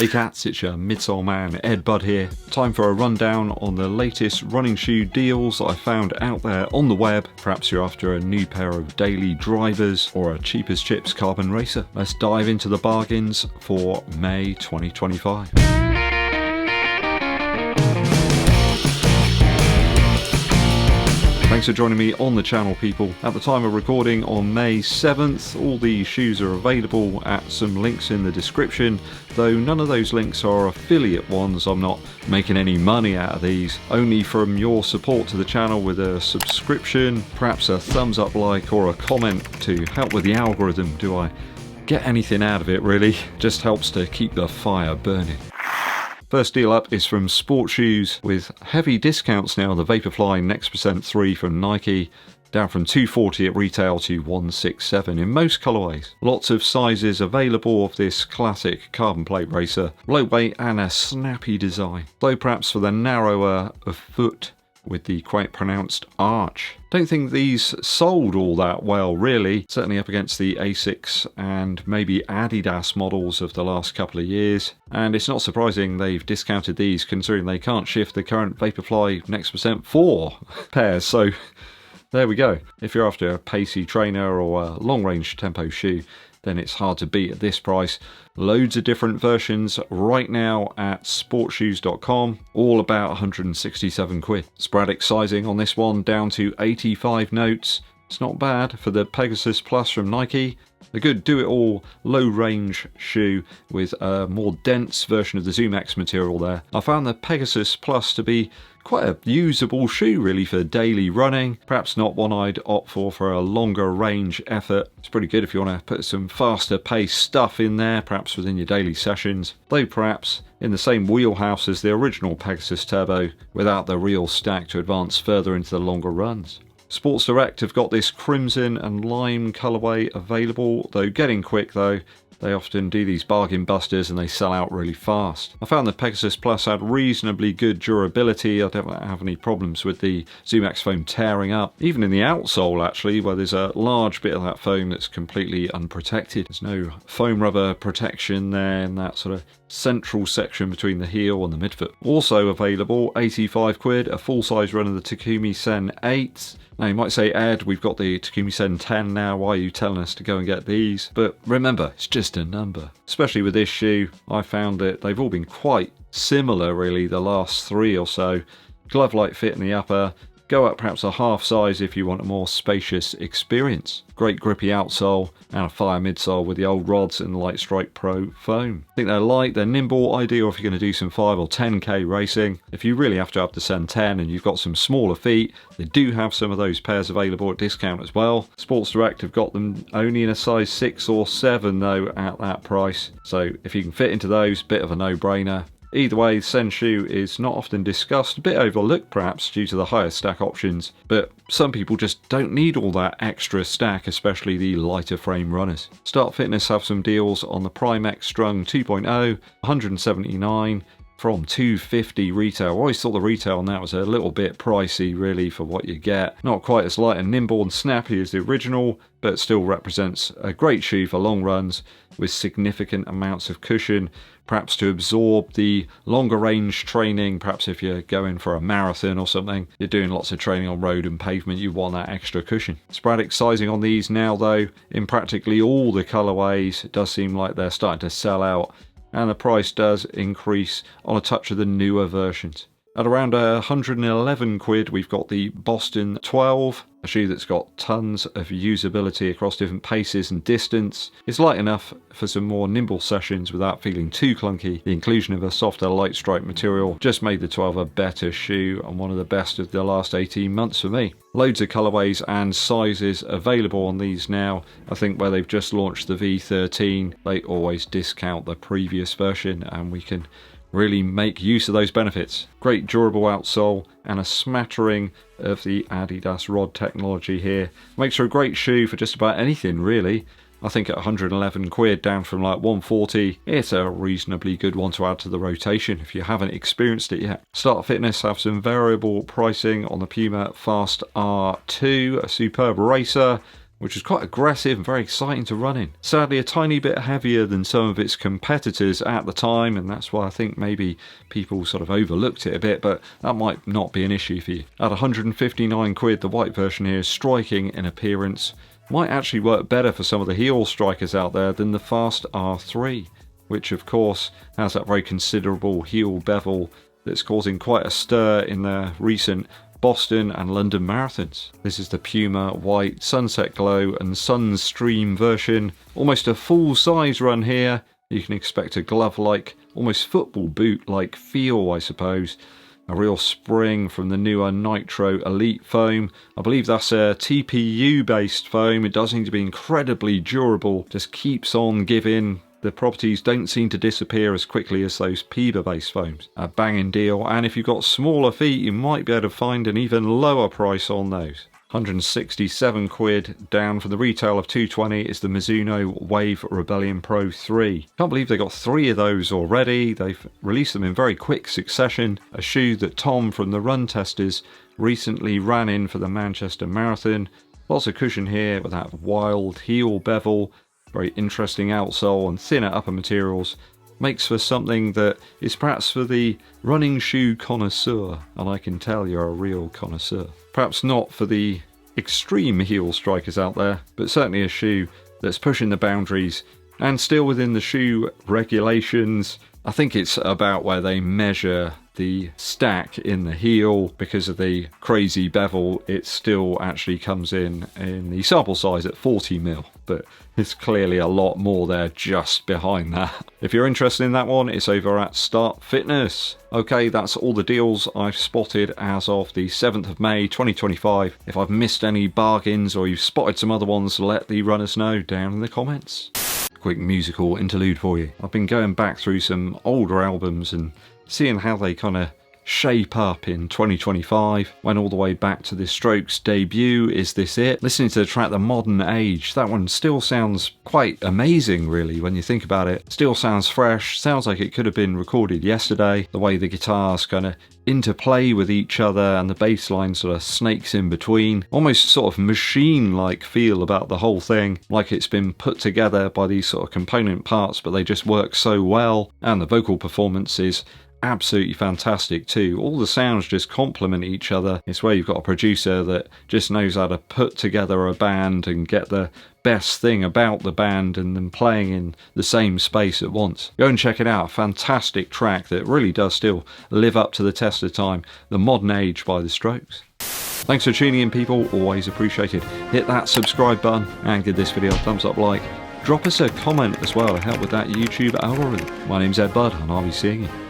Hey cats, it's your midsole man Eddbud here. Time for a rundown on the latest running shoe deals I found out there on the web. Perhaps you're after a new pair of daily drivers or a cheap as chips carbon racer. Let's dive into the bargains for May 2025. Thanks for joining me on the channel, people. At the time of recording on May 7th, all these shoes are available at some links in the description, though none of those links are affiliate ones. I'm not making any money out of these, only from your support to the channel with a subscription, perhaps a thumbs up, like, or a comment to help with the algorithm. Do I get anything out of it, really? Just helps to keep the fire burning. First deal up is from Sport Shoes with heavy discounts now. The Vaporfly Next Percent 3 from Nike, down from $240 at retail to $167 in most colorways. Lots of sizes available of this classic carbon plate racer. Low weight and a snappy design, though perhaps for the narrower of foot with the quite pronounced arch. Don't think these sold all that well, really, certainly up against the Asics and maybe Adidas models of the last couple of years, and it's not surprising they've discounted these considering they can't shift the current Vaporfly Next Percent 4 pairs, so there we go. If you're after a pacey trainer or a long range tempo shoe, then it's hard to beat at this price. Loads of different versions right now at sportshoes.com, all about 167 quid. Sporadic sizing on this one down to 85 notes. It's not bad for the Pegasus Plus from Nike. A good do-it-all low-range shoe with a more dense version of the ZoomX material there. I found the Pegasus Plus to be quite a usable shoe, really, for daily running. Perhaps not one I'd opt for a longer range effort. It's pretty good if you want to put some faster paced stuff in there, perhaps within your daily sessions, though perhaps in the same wheelhouse as the original Pegasus Turbo, without the real stack to advance further into the longer runs. Sports Direct have got this crimson and lime colourway available, though getting quick though. They often do these bargain busters and they sell out really fast. I found the Pegasus Plus had reasonably good durability. I don't have any problems with the ZoomX foam tearing up. Even in the outsole, actually, where there's a large bit of that foam that's completely unprotected. There's no foam rubber protection there in that sort of central section between the heel and the midfoot. Also available, 85 quid, a full-size run of the Takumi Sen 8. Now you might say, Ed, we've got the Takumi Sen 10 now, why are you telling us to go and get these? But remember, it's just a number. Especially with this shoe, I found that they've all been quite similar, really, the last 3 or so. Glove-like fit in the upper, go up perhaps a half size if you want a more spacious experience. Great grippy outsole and a fire midsole with the old rods and the Light Strike Pro foam. I think they're light, they're nimble, ideal if you're going to do some 5 or 10k racing. If you really have to up to Sen 10 and you've got some smaller feet, they do have some of those pairs available at discount as well. Sports Direct have got them only in a size 6 or 7 though at that price. So if you can fit into those, bit of a no-brainer. Either way, the Sen shoe is not often discussed, a bit overlooked perhaps due to the higher stack options, but some people just don't need all that extra stack, especially the lighter frame runners. Start Fitness have some deals on the Prime X Strung 2.0, 179 from $250 retail. I always thought the retail on that was a little bit pricey, really, for what you get. Not quite as light and nimble and snappy as the original, but still represents a great shoe for long runs with significant amounts of cushion, perhaps to absorb the longer range training. Perhaps if you're going for a marathon or something, you're doing lots of training on road and pavement, you want that extra cushion. Sporadic sizing on these now though, in practically all the colorways. It does seem like they're starting to sell out, and the price does increase on a touch of the newer versions. At around 111 quid, we've got the Boston 12, a shoe that's got tons of usability across different paces and distance. It's light enough for some more nimble sessions without feeling too clunky. The inclusion of a softer light stripe material just made the 12 a better shoe and one of the best of the last 18 months for me. Loads of colorways and sizes available on these now. I think where they've just launched the V13, they always discount the previous version, and we can really make use of those benefits. Great durable outsole and a smattering of the Adidas rod technology here. Makes for a great shoe for just about anything, really. I think at 111 quid, down from like 140, it's a reasonably good one to add to the rotation if you haven't experienced it yet. Start Fitness have some variable pricing on the Puma Fast R2, a superb racer. which is quite aggressive and very exciting to run in. Sadly, a tiny bit heavier than some of its competitors at the time, and that's why I think maybe people sort of overlooked it a bit, but that might not be an issue for you. At 159 quid, the white version here is striking in appearance. Might actually work better for some of the heel strikers out there than the Fast R3, which of course has that very considerable heel bevel that's causing quite a stir in the recent Boston and London marathons. This is the Puma White Sunset Glow and Sunstream version. Almost a full size run here. You can expect a glove-like, almost football boot-like feel, I suppose. A real spring from the newer Nitro Elite foam. I believe that's a TPU based foam. It does seem to be incredibly durable. Just keeps on giving. The properties don't seem to disappear as quickly as those PEBA based foams. A banging deal, and if you've got smaller feet you might be able to find an even lower price on those. 167 quid, down from the retail of 220 is the Mizuno Wave Rebellion Pro 3. Can't believe they got 3 of those already. They've released them in very quick succession. A shoe that Tom from the Run Testers recently ran in for the Manchester Marathon. Lots of cushion here with that wild heel bevel. Very interesting outsole and thinner upper materials. Makes for something that is perhaps for the running shoe connoisseur, and I can tell you're a real connoisseur. Perhaps not for the extreme heel strikers out there, but certainly a shoe that's pushing the boundaries and still within the shoe regulations. I think it's about where they measure the stack in the heel. Because of the crazy bevel, it still actually comes in the sample size at 40mm, but it's clearly a lot more there just behind that. If you're interested in that one, it's over at Start Fitness. Okay, that's all the deals I've spotted as of the 7th of May 2025. If I've missed any bargains or you've spotted some other ones, let the runners know down in the comments. Quick musical interlude for you. I've been going back through some older albums and seeing how they kind of shape up in 2025. Went all the way back to the Strokes debut, Is This It? Listening to the track The Modern Age, that one still sounds quite amazing really when you think about it. Still sounds fresh, sounds like it could have been recorded yesterday. The way the guitars kind of interplay with each other and the bass line sort of snakes in between. Almost sort of machine-like feel about the whole thing, like it's been put together by these sort of component parts, but they just work so well. And the vocal performance is absolutely fantastic too. All the sounds just complement each other. It's where you've got a producer that just knows how to put together a band and get the best thing about the band and them playing in the same space at once. Go and check it out. A fantastic track that really does still live up to the test of time. The Modern Age by The Strokes. Thanks for tuning in, people. Always appreciated. Hit that subscribe button and give this video a thumbs up like. Drop us a comment as well to help with that YouTube algorithm. My name's Eddbud and I'll be seeing you